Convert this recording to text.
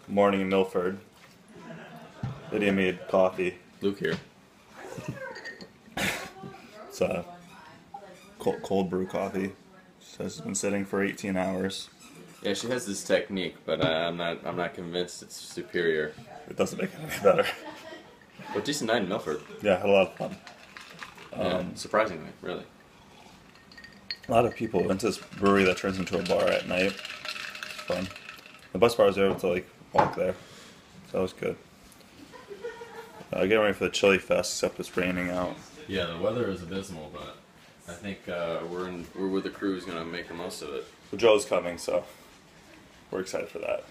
Morning in Milford. Lydia made coffee. Luke here. It's a cold brew coffee. Says it's been sitting for 18 hours. Yeah, she has this technique, but I'm not convinced it's superior. It doesn't make it any better. But decent night in Milford. Yeah, had a lot of fun. Surprisingly, really. A lot of people went to this brewery that turns into a bar at night. Fun. The best part was able to walk there, so that was good. Getting ready for the chili fest, except it's raining out. Yeah, the weather is abysmal, but I think we're with the crew who's gonna make the most of it. Well, Joe's coming, so we're excited for that.